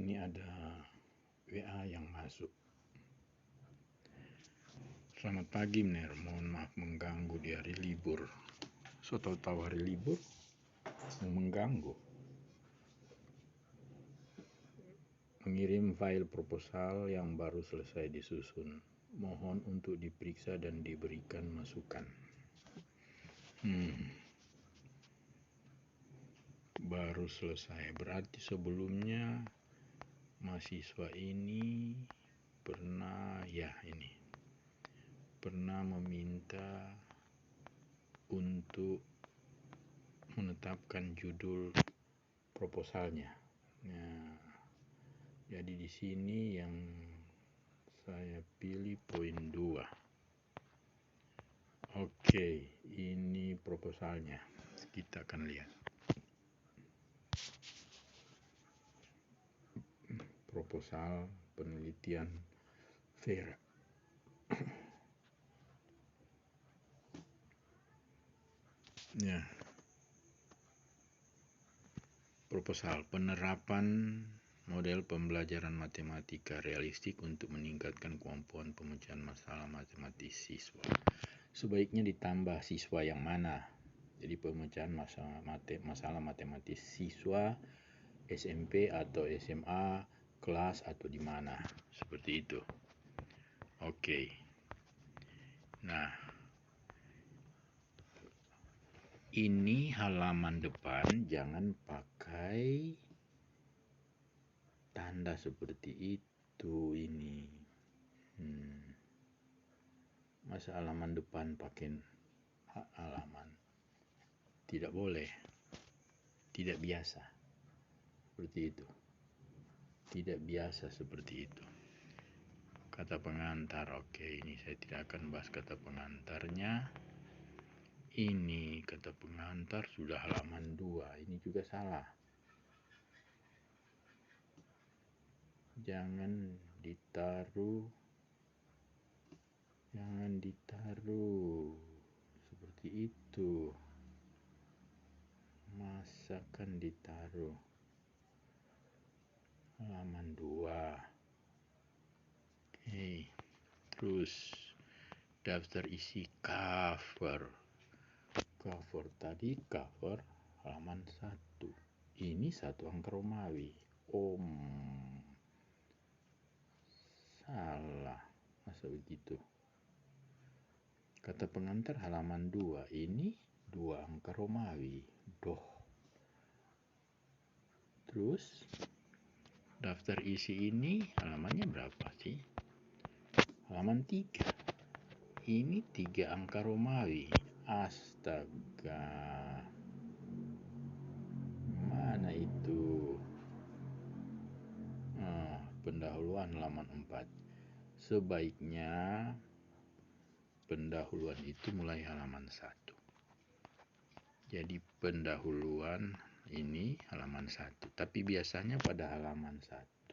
Ini ada WA yang masuk. Selamat pagi, Mner. Mohon maaf mengganggu di hari libur. So tahu hari libur mau mengganggu. Mengirim file proposal yang baru selesai disusun. Mohon untuk diperiksa dan diberikan masukan. Baru selesai. Berarti sebelumnya mahasiswa ini pernah meminta untuk menetapkan judul proposalnya. Nah, jadi di sini yang saya pilih poin 2. Oke, ini proposalnya. Kita akan lihat. Proposal penelitian Vera. Ya. Proposal penerapan model pembelajaran matematika realistik untuk meningkatkan kemampuan pemecahan masalah matematis siswa. Sebaiknya ditambah siswa yang mana? Jadi pemecahan masalah matematis siswa SMP atau SMA, kelas atau di mana? Seperti itu. Oke. Nah, ini halaman depan jangan pakai tanda seperti itu ini. Masa halaman depan pakai halaman? Tidak boleh. Tidak biasa. Seperti itu. Tidak biasa seperti itu. Kata pengantar, oke, ini saya tidak akan bahas kata pengantarnya. Ini kata pengantar sudah halaman 2. Ini juga salah. Jangan ditaruh seperti itu. Masakan ditaruh halaman 2. Oke. Terus daftar isi cover tadi, cover halaman 1. Ini 1 angka Romawi. Salah. Masa begitu? Kata pengantar halaman 2. Ini 2 angka Romawi. Terus daftar isi ini halamannya berapa sih? Halaman 3. Ini 3 angka Romawi. Astaga. Mana itu? Pendahuluan halaman 4. Sebaiknya pendahuluan itu mulai halaman 1. Jadi pendahuluan ini halaman 1. Tapi biasanya pada halaman 1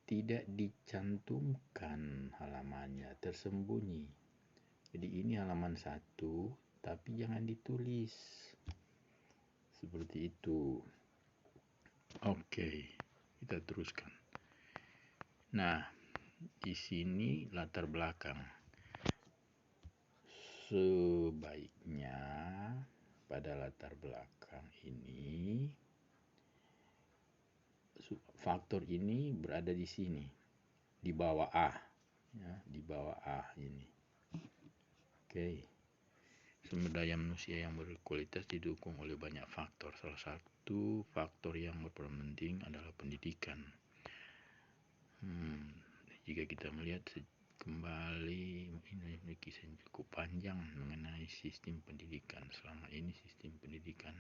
tidak dicantumkan halamannya, tersembunyi. Jadi ini halaman 1, tapi jangan ditulis. Seperti itu. Oke, kita teruskan. Nah, di sini latar belakang. Sebaiknya pada latar belakang ini faktor ini berada di sini, di bawah A, ya, di bawah A ini. Oke. Sumber daya manusia yang berkualitas didukung oleh banyak faktor. Salah satu faktor yang berperan penting adalah pendidikan. Jika kita melihat kembali, ini kisah yang cukup panjang mengenai sistem pendidikan. Selama ini sistem pendidikan,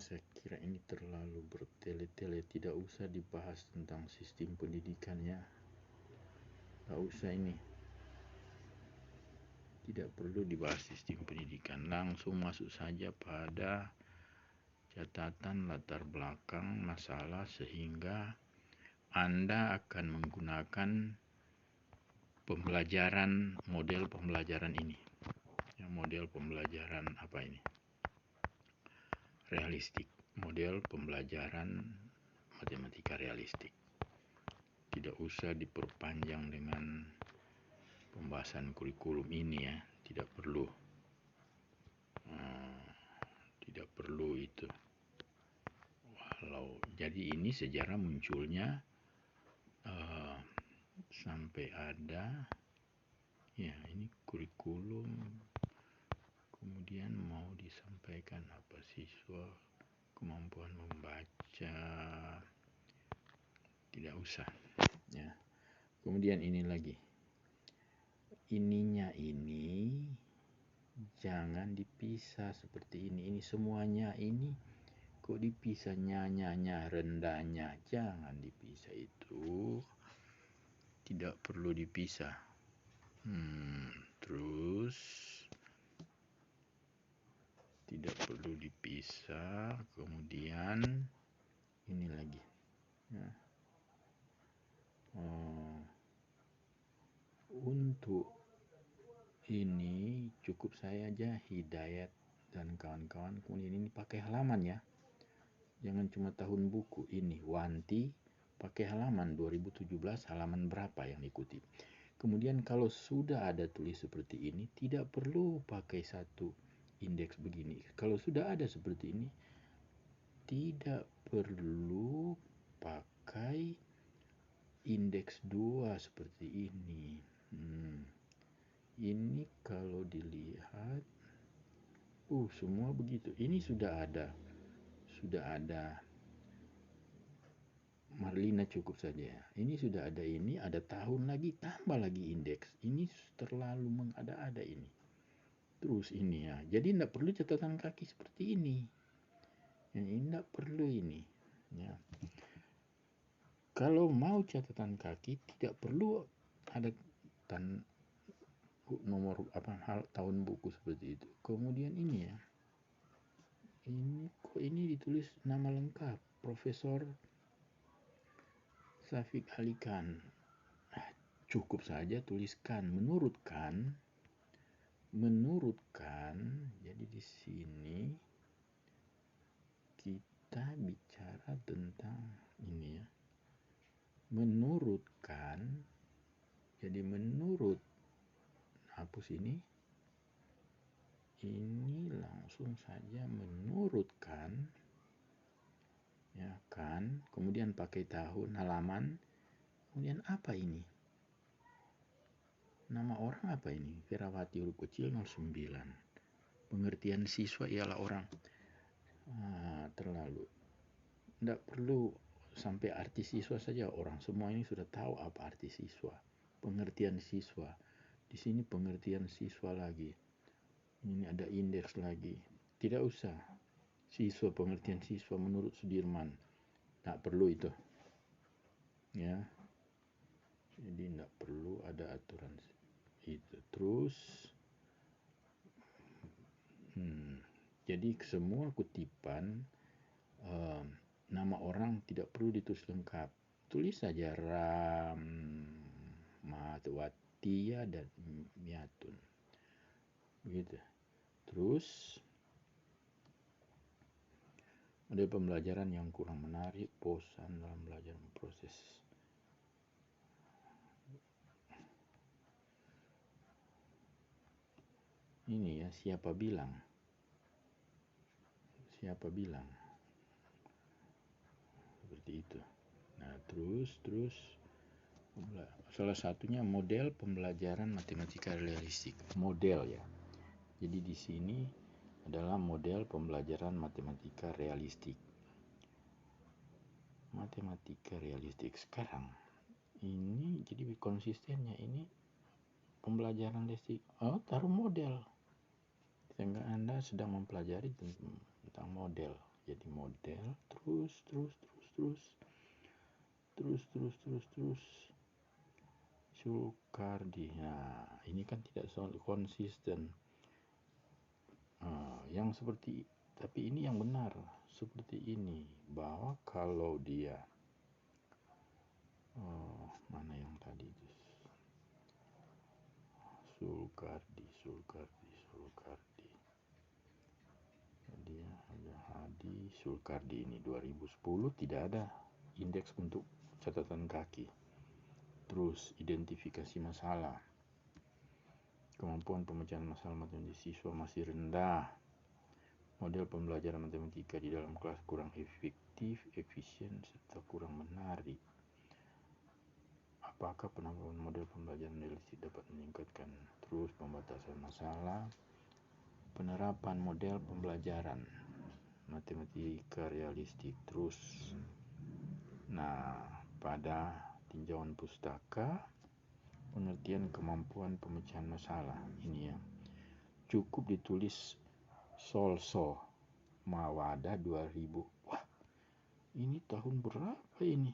saya kira ini terlalu bertele-tele. Tidak usah dibahas tentang sistem pendidikan, ya. Tidak usah ini. Tidak perlu dibahas sistem pendidikan. Langsung masuk saja pada catatan latar belakang masalah, sehingga Anda akan menggunakan model pembelajaran ini. Ya, model pembelajaran apa ini? Realistik. model pembelajaran matematika realistik. Tidak usah diperpanjang dengan pembahasan kurikulum ini ya, tidak perlu. Tidak perlu itu. Jadi ini sejarah munculnya sampai ada ya ini kurikulum, kemudian mau disampaikan apa siswa kemampuan membaca, tidak usah ya. Kemudian ini lagi, ininya ini jangan dipisah seperti ini semuanya ini kok dipisah, nyanya rendahnya jangan dipisah, itu tidak perlu dipisah. Terus tidak perlu dipisah. Kemudian ini lagi ya. Untuk ini cukup saya aja Hidayat dan kawan-kawan, kemudian ini pakai halaman ya, jangan cuma tahun buku. Ini Wanti pakai halaman 2017 halaman berapa yang diikuti. Kemudian kalau sudah ada tulis seperti ini tidak perlu pakai satu indeks begini. Kalau sudah ada seperti ini tidak perlu pakai indeks 2 seperti ini. Ini kalau dilihat semua begitu. Ini sudah ada Marlina cukup saja. Ini sudah ada, ini ada tahun lagi, tambah lagi indeks. Ini terlalu mengada-ada ini. Terus ini ya. Jadi tidak perlu catatan kaki seperti ini. Ini tidak perlu ini. Ya. Kalau mau catatan kaki tidak perlu ada nomor tahun buku seperti itu. Kemudian ini ya. Ini ditulis nama lengkap Profesor Syafiq Ali Khan. Cukup saja tuliskan menurutkan. Jadi di sini kita bicara tentang ini ya. Menurutkan. Jadi menurut hapus ini langsung saja menurutkan ya kan, kemudian pakai tahun, halaman, kemudian apa ini, nama orang apa ini, Ferawati huruf kecil 09, pengertian siswa ialah orang. Terlalu tidak perlu sampai arti siswa saja, orang semua ini sudah tahu apa arti siswa, pengertian siswa. Di sini pengertian siswa lagi, ini ada indeks lagi, tidak usah siswa, pengertian siswa menurut Sudirman, tidak perlu itu ya. Jadi tidak perlu ada aturan itu. Terus jadi semua kutipan nama orang tidak perlu ditulis lengkap, tulis saja Rahmatwatia dan Miatun begitu. Terus ada pembelajaran yang kurang menarik, bosan dalam belajar proses. Ini ya, siapa bilang seperti itu. Nah terus salah satunya model pembelajaran matematika realistik, model ya. Jadi di sini adalah model pembelajaran matematika realistik. Sekarang ini jadi konsistennya ini pembelajaran realistik. Taruh model. Sehingga Anda sedang mempelajari tentang model. Jadi model terus. Sulkardi. Nah, ini kan tidak selalu konsisten. Yang seperti, tapi ini yang benar seperti ini, bahwa kalau dia mana yang tadi itu Sulkardi dia Hadi Sulkardi ini 2010 tidak ada indeks untuk catatan kaki. Terus identifikasi masalah, kemampuan pemecahan masalah matematika siswa masih rendah. Model pembelajaran matematika di dalam kelas kurang efektif, efisien, serta kurang menarik. Apakah penambahan model pembelajaran realistik dapat meningkatkan? Terus pembatasan masalah, penerapan model pembelajaran matematika realistik. Terus, pada tinjauan pustaka, pengertian kemampuan pemecahan masalah ini yang cukup ditulis Solso Mawada 2000. Wah, ini tahun berapa ini?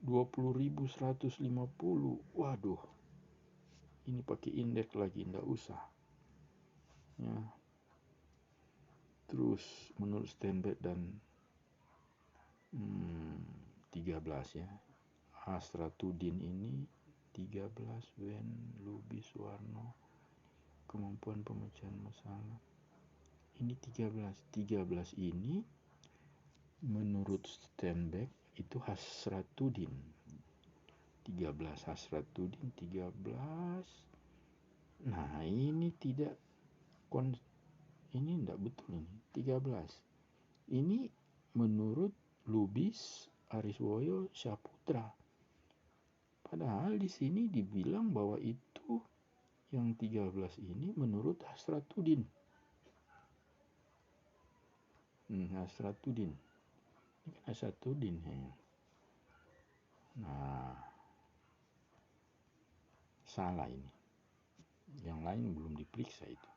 20.150. Waduh, ini pakai indeks lagi, ndak usah ya. Terus menurut Steinberg dan 13 ya, Asratudin ini 13, Wen Lubis Warno, kemampuan pemecahan masalah ini 13 ini menurut Steinberg itu Hasratudin 13. Nah ini tidak ini tidak betul, ini 13 ini menurut Lubis Ariswoyo Saputra, padahal di sini dibilang bahwa itu yang 13 ini menurut Hasratudin. Hasratudin ini kan Hasratudin ya. Nah, salah ini. Yang lain belum diperiksa itu.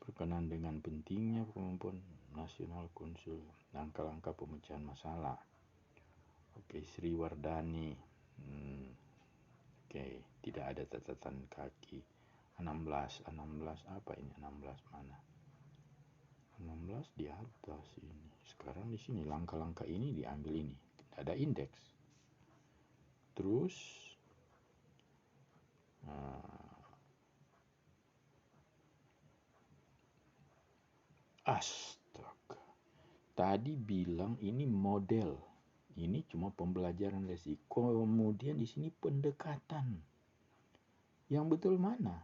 Berkenaan dengan pentingnya kemampuan nasional konsul, langkah-langkah pemecahan masalah. Oke, Sri Wardani. Oke, tidak ada catatan kaki. 16 apa ini? 16 mana? 16 di atas ini. Sekarang di sini langkah-langkah ini diambil ini. Tidak ada indeks. Terus astaga. Tadi bilang ini model. Ini cuma pembelajaran lesi. Kemudian di sini pendekatan. Yang betul mana?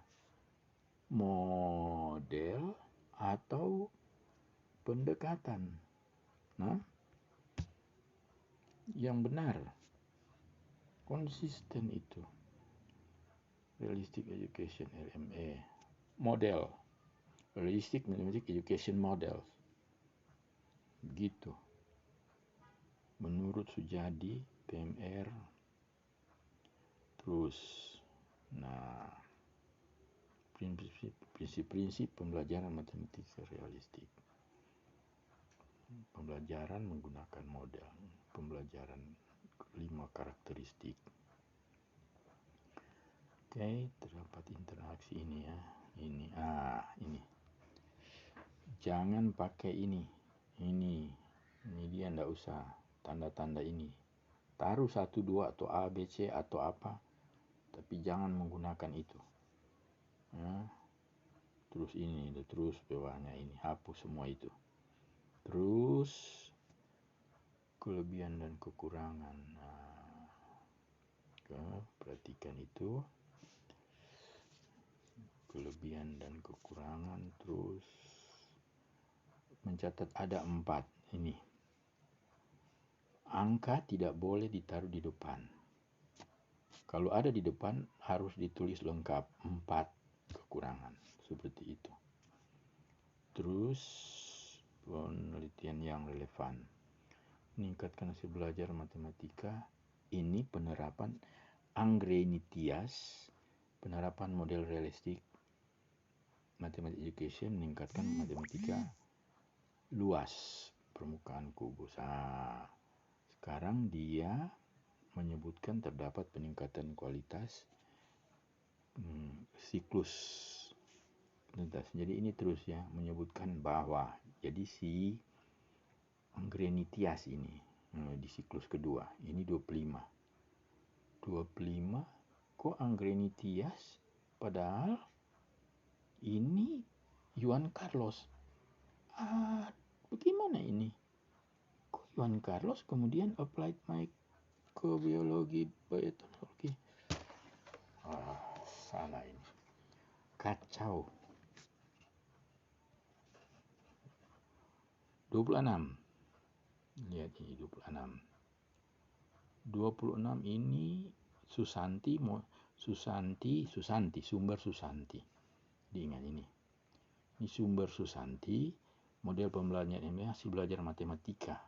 Model atau pendekatan? Nah, yang benar konsisten itu. Realistic Education RME. Model. Realistic Mathematics Education Model. Gitu. Menurut Sujadi, PMR. Terus, prinsip-prinsip pembelajaran matematika realistik. Pembelajaran menggunakan model. Pembelajaran 5 karakteristik. Oke, terdapat interaksi ini ya. Ini. Jangan pakai ini. Ini dia ndak usah. Tanda-tanda ini. Taruh 1, 2 atau A, B, C atau apa. Tapi jangan menggunakan itu. Ya. Terus ini, terus bawahnya ini. Hapus semua itu. Terus kelebihan dan kekurangan. Perhatikan itu. Kelebihan dan kekurangan. Terus mencatat ada 4 ini. Angka tidak boleh ditaruh di depan. Kalau ada di depan harus ditulis lengkap 4 kekurangan seperti itu. Terus penelitian yang relevan, meningkatkan hasil belajar matematika. Ini penerapan Angrenitias, penerapan model realistik Mathematics Education, meningkatkan matematika luas permukaan kubus. Sekarang dia menyebutkan terdapat peningkatan kualitas siklus. Jadi ini terus ya menyebutkan bahwa jadi si Angrenitias ini di siklus kedua ini 25 kok Angrenitias, padahal ini Juan Carlos Bagaimana ini? Kok Juan Carlos kemudian applied microbiology, bioteknologi? Salah ini. Kacau. 26. Lihat ini 26. 26 ini Susanti, sumber Susanti. Diingat ini. Ini sumber Susanti, model pembelajaran ini hasil belajar matematika.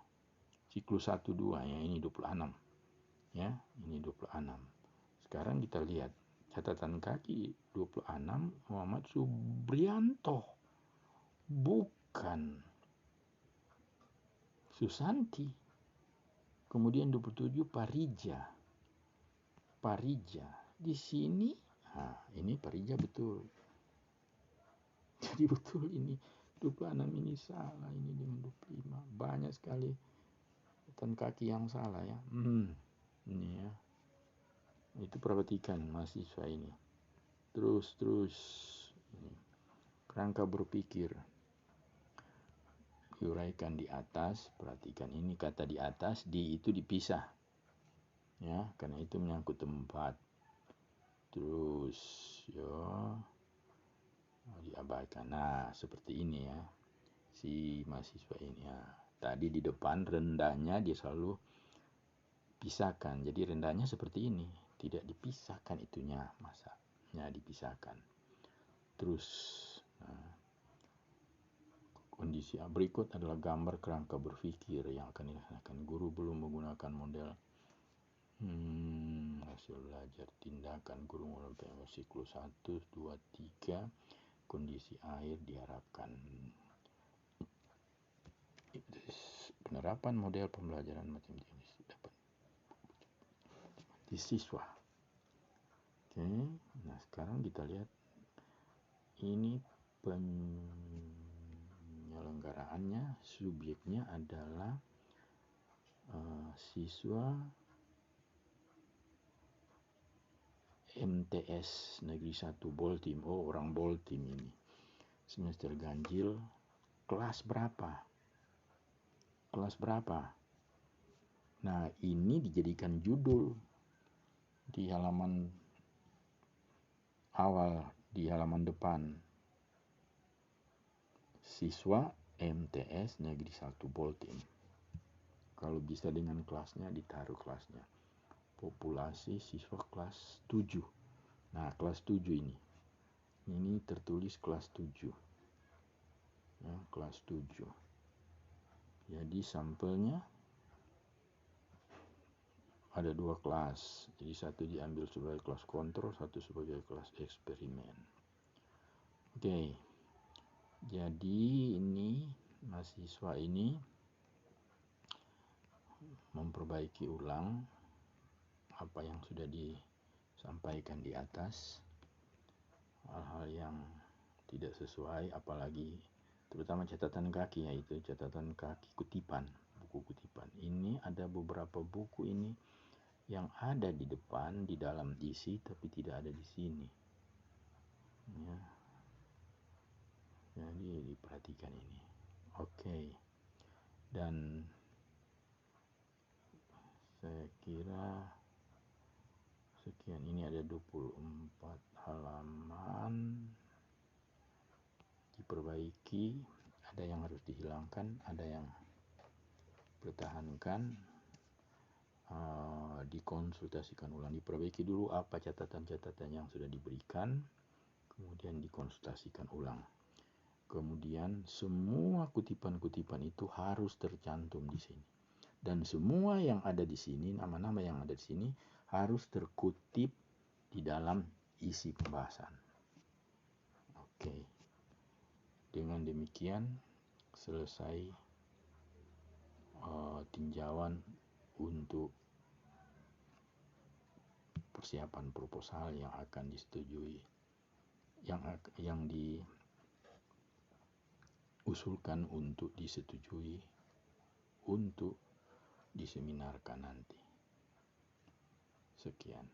Siklus 1 2 ya, ini 26. Ya, ini 26. Sekarang kita lihat catatan kaki 26 Muhammad Subrianto. Bukan Susanti. Kemudian 27 Parija. Di sini, ini Parija betul. Jadi betul ini 26 ini salah, ini dengan 25. Banyak sekali catatan kaki yang salah ya. Ini ya. Itu perhatikan mahasiswa ini. Terus ini. Kerangka berpikir. Diuraikan di atas, perhatikan ini kata di atas, di itu dipisah. Ya, karena itu menyangkut tempat. Terus ya diabaikan. Nah, seperti ini ya. Si mahasiswa ini ya. Tadi di depan rendahnya dia selalu pisahkan. Jadi rendahnya seperti ini, tidak dipisahkan itunya, masanya dipisahkan. Terus kondisi berikut adalah gambar kerangka berpikir yang akan dilaksanakan. Guru belum menggunakan model hasil belajar tindakan guru menggunakan siklus 1, 2, 3. Kondisi akhir diharapkan. Penerapan model pembelajaran matematika dapat di siswa. Oke, nah sekarang kita lihat ini penyelenggaraannya, subjeknya adalah siswa MTS Negeri 1 Boltim. Orang Boltim ini. Semester ganjil. Kelas berapa? Nah, ini dijadikan judul di halaman awal, di halaman depan. Siswa MTS Negeri 1 Boltim. Kalau bisa dengan kelasnya, ditaruh kelasnya. Populasi siswa kelas 7. Nah, kelas 7 ini. Ini tertulis kelas 7. Ya, kelas 7. Jadi sampelnya ada 2 kelas. Jadi satu diambil sebagai kelas kontrol, satu sebagai kelas eksperimen. Oke. Jadi ini mahasiswa ini memperbaiki ulang apa yang sudah disampaikan di atas. Hal-hal yang tidak sesuai, apalagi terutama catatan kaki, yaitu catatan kaki kutipan, buku kutipan. Ini ada beberapa buku ini yang ada di depan, di dalam isi, tapi tidak ada di sini. Ya. Jadi diperhatikan ini. Oke. Dan saya kira sekian, ini ada 24 halaman. Diperbaiki, ada yang harus dihilangkan, ada yang pertahankan, dikonsultasikan ulang, diperbaiki dulu apa catatan-catatan yang sudah diberikan, kemudian dikonsultasikan ulang. Kemudian semua kutipan-kutipan itu harus tercantum di sini. Dan semua yang ada di sini, nama-nama yang ada di sini harus terkutip di dalam isi pembahasan. Oke. Dengan demikian selesai tinjauan untuk persiapan proposal yang akan disetujui, yang diusulkan untuk disetujui untuk diseminarkan nanti. Sekian.